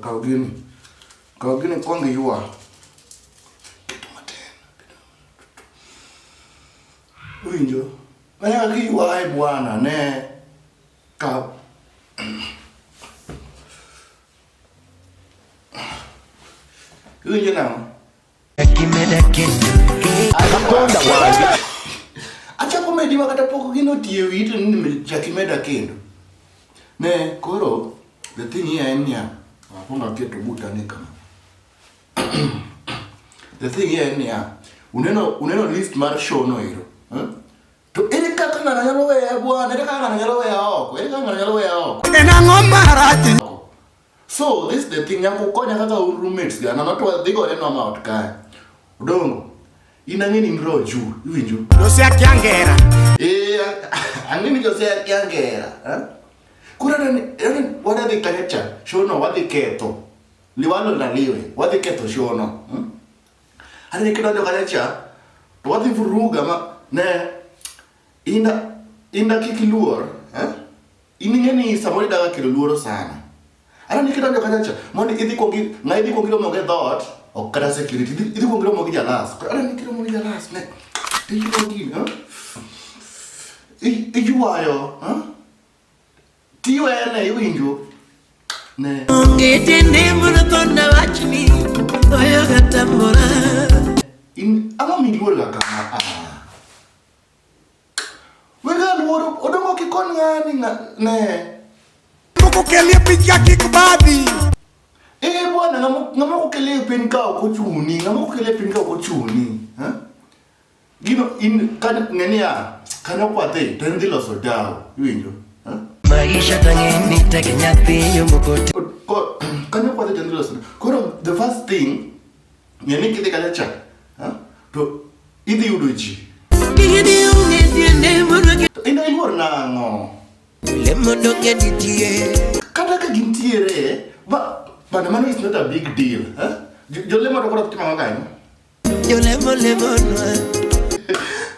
Kau gini kwangi yua. Winjo. Naya ki yua ai bwana ne ka. Winjo na. Acha komedi wakata poko gino tiye witu ni chakimeda kendo. Ne koro the thing here enya aponga keto buta ni kama. The thing here enya uneno list mar show no hiro. To ere kaka na nyalo we bwana, ere kaka na nyalo we oko, ere kaka na nyalo we oko. Ena ngoma rati. So this the thing yangu konya kaka roommates gana not what they got no amount kai. Odongo. Inangeni mroju, winjo. Jose akiangera. Angeni Jose akiangera, Kura wada de kanecha, shono wadi keto. Liwalo na liwe, wadi keto shono. Ani kido de kanecha, to wadi furuga ma ne inda kikiluor, Iningeni samori daga kiluoro sana. Ani kido de kanecha, mondi idi kongi, na idi kongi mo get dot. O kada security itu kongiro mo gija las. Ada ni kiro mo gija las ne. Tiki kongi, Ijuayo, Tiyo ene winjo. Ne. Ngete mwana tona wachini. Oyo gatamora. Ama miluola kama. Wega luoro odongo kikon ngani ne. Moko kelia picha kikubadi. Bwana ngamo kukele pinka okuchuni, ngamo kukele pinka okuchuni, Gino in kan ngenia kana kwate tendilo sodao, winjo, Maisha tangeni takenya piyo mukote. Ko kana kwate tendilo sodao. Koro the first thing ngeni kite kalecha, To idi udoji. Digidi ungetiende mwana. Ina ilwor nango. Lemondo ngetitie. Kata ka gintiere, but money is not a big deal, Jolemo to kora kutima ngakai. Lemon.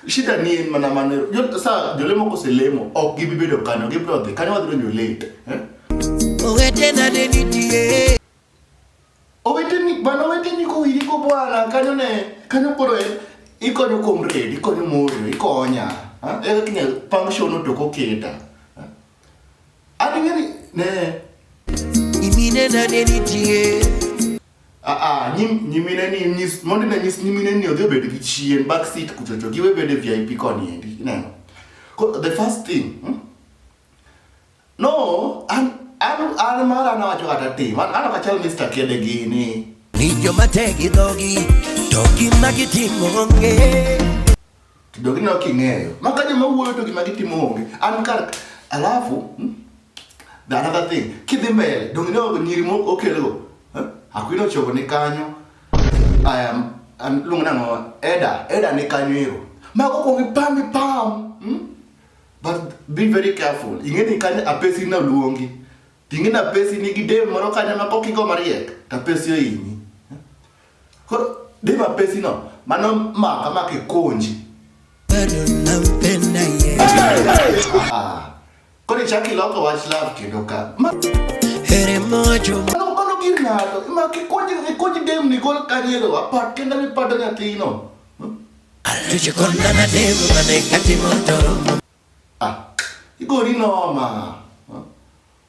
Shida ni manamane. Jolemo ko selemo ok gibi bedo kanyo gibrothe. Kanyo wadro late, Owete na denitie. Owete ni ko iri ko bwana kanyo koro ikonyo komredi, ikonyo moro, ikonya. Eka kinya function to ko keta. Adingeni ne Imine na denitie. Nyimine ni nyis mondi na nyis nyimine ni odhi obed gi chien back seat kuchocho giwe bede VIP koni endi ineno. The first thing, no an mara na wacho kata tim an akachal Mr. Kede gini Ni jomategi dogi togi magitimonge. Dogi no kingeyo makaje mawuoyo to gima gitimo an kar alafu the another thing kidhi mbele dogi no nyiri mo okelo Akwino chogo ni kanyo. Lunga nango Eda ni kanyo hiro. Mako kongi pam. But be very careful. Ingeni kanyo apesi na luongi. Tingeni apesi ni gide moro kanyo mako kiko mariek. Tapesi yo ini. Koro dem apesi no. Mano maka konji. Bado nampenda ye. Kori chaki loko watch love kidoka. Here mojo. Nato, ma che koji dem ni gol kanyero apart kenda mi pada nyatino. Aluje konda na devu manekati moto. Igori no ma.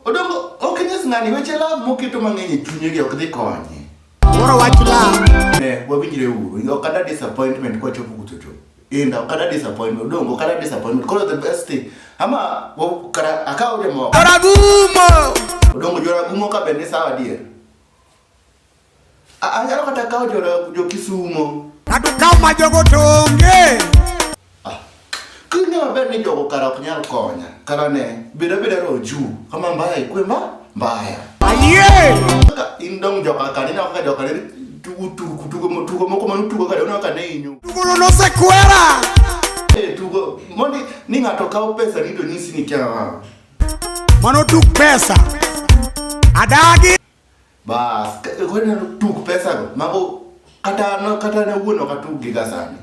Odongo okenyes ngani weche love mokito mang'eny chunye gi ok dhi konye. Moro wachula. Ne wabinjire uru, okada disappointment kwa chopo kutocho. Inda okada disappointment, odongo okada disappointment. Kolo the best thing. Ama kara akao demo. Aragumo. Odongo jora gumo ka bende sawa dier. Anyalo kata kao jo Kisumu. Atukao majogo tonge. Kune maber ni jogo kara ok nyal konya. Kara ne beda roju. Kama mbaya ikwema mbaya. Aye. Indong joka kanina ka joka ne tugo moko manu tugo kada una kane inyo. Tugo no sekwera. Tugo mondi ni ngato kao pesa ni do nyisi ni kya. Mano tuk pesa. Adagi. Bas, kwenda tuk pesa go. Mako kata na wuno katu giga sana.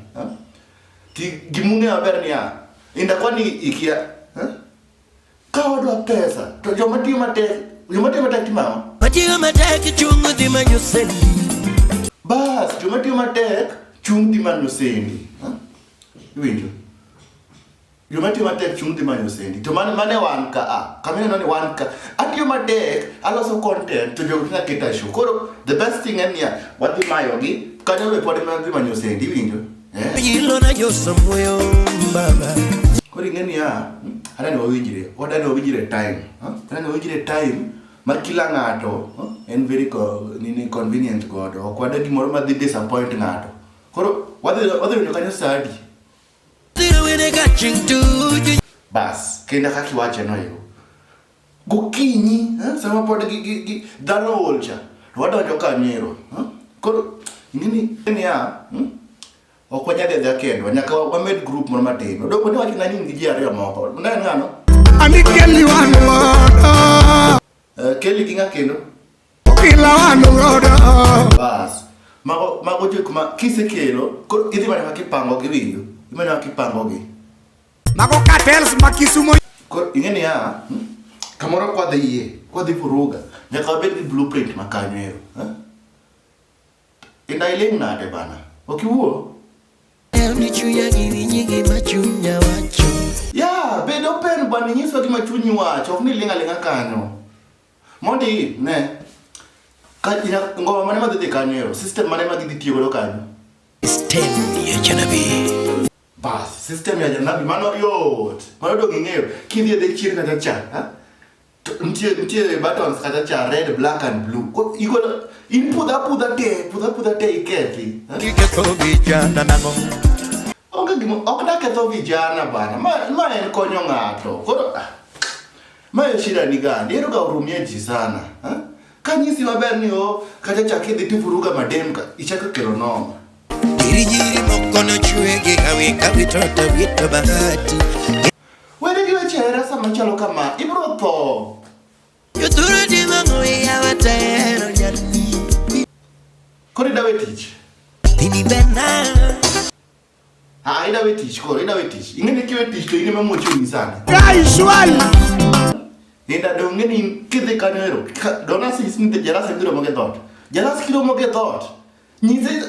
Ti gimunge maber ni ya. Inda kwani ikia, Kawa dwa pesa. To joma tima tek timao. tiyo matek chungu di manyo sendi. Bas, joma tiyo matek chung di manyo sendi. Iwinjo? Joma tiyo matek chung di manyo sendi. To mane wan ka kamina nani wan ka. Atiyo matek aloso content to jogo tina kita show. Koro the best thing en ya wati mayogi kanyo le pode manyo di manyo sendi. Iwinjo? Yilo na yo samuyo baba. Kori ngeni ya Adani wawinjire time. Adani wawinjire time makila ngato en very convenient godo. Okwada gimoro ma disappoint ngato. Koro wadhi kanyo sadi. Bas, kenda kaki wache no yo. Gokinyi, sama pod gi dhano olcha. Wadonjo kanyo. Koro ngini ya okwanya de kendo nyaka wamed group moro matin. Odoko ni wacho ngani ngi ji ariyo moko. Ndan ngano? Ani Kelly wanu godo. Kelly kinga kendo. Okila wanu godo. Bas. Mago je kuma kisekelo ko idhi mana kipango gi winjo. Imana kipango gi. Mago cartels ma Kisumu. Ko ingeni ya kamoro kwa dhi furuga. Nyaka wabed gi blueprint makanyo ero. Inda iling nade bana. Okiwuo? Ya, bedo open bwana nyiso gima chunyi wacho, ok ni linga kanyo. Mondi, ne. Ngoma mane madhi kanyo, system mane madhi tiyo godo kanyo. System ya janabi. Bas, system ya janabi mano yot. Mano do ng'eyo, kidhi de chiri kata cha, Mtie buttons kata cha red, black and blue. You got in pudha te iketi. Iketho vijana nango. Ok ketho vijana bana. Ma en konyo ng'ato. Koro ma shida ni gani? Ero ga urumie ji sana. Kanyisi maber ni kata cha kidhi tifuruga madem ka ichaka kelo noma. Jiri mokono chwege kawi toto vito bahati. Wede giwe chera sama chalo kama ibro tho. Yuturu di mango ya watero jani. Kori dawe tich. Tini bena. Idawe tich. Ingene kiwe tich to ine mamocho ni sana. Casual. Inda do ngeni kidhi kanero. Dona sis ni jara sendiro moge dot. Jara skilo moge dot. Nyize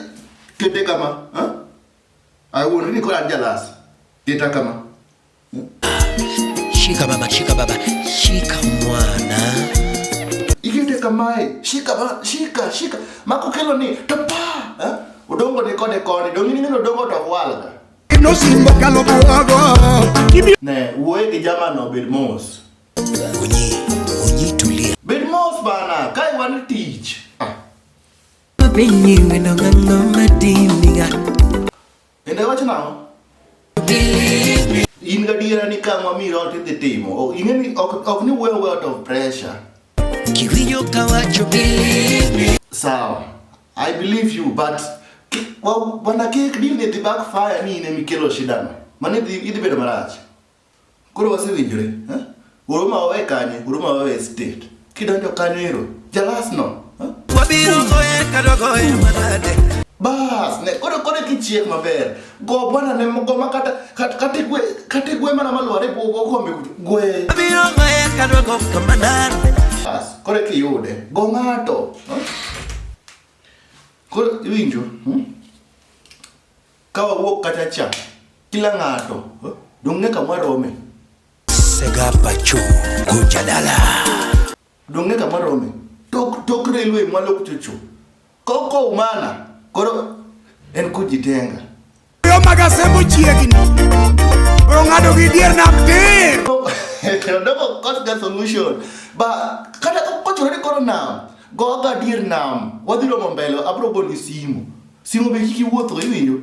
kete kama, I won't really call it jealous. Data kama. Shika baba, shika mwana. Ikite kamae, shika. Mako kelo ni, topa. Odongo ni kone, dongi ni odongo tokwalga. No simbo kalobu ago. Ne, uwe kijama no bedmos. Unyi tulia. Bedmos bana, kai wani teach. Benyi weno ngano madinga. Ende wacho nao? Inga dira ni kama mi rote the timo. Ingeni ok ni well out of pressure. Kiwinyo kawacho believe. Sawa. I believe you, but wana cake deal ni backfire ni ine mikelo shidano. Mane idi bedo marach. Koro wase winjore, Uruma wawe kanye, uruma wawe state. Kidonjo kanyo jalas no. Wabiro goye kadogoye manade. Bas, ne kore kichiek maber. Go bwana ne go makata kate gwe mana malware go kombe gwe. Wabiro goye kadogo kamanade. Bas, kore kiyude. Go ng'ato. Kore winjo, Kawa wuok kata cha. Kila ng'ato, donge kama rome. Sega pacho kujadala. Donge kama rome. Tok railway mwalo kuchuchu. Koko umana. Koro en kujitenga. Yo magasemo chiegni. Oro ng'ado gi dier nam tir. Ndoko koska solution. Ba kada kochore koro nam. Go ga dier nam. Wadhiro mbele abro goni simu. Simu be kiki wuotho iwinjo.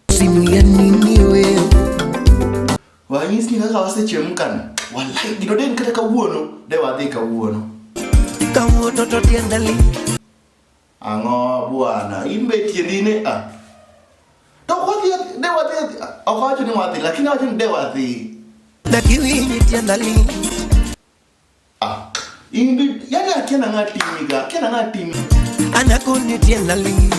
Simu ya nini wewe? Wanyisi ni kaka wasechemkana. Wallahi gidoden kata kawuono de wadhi kawuono. Kawuono to tiendali. Ango bwana, imbe tiendine To wadhi de wadhi. Okawacho ni wadhi lakini wacho ni de wadhi. Na kiwinyi tiendali. Imbe yani akiana ng'atimi. Anakoni tiendali.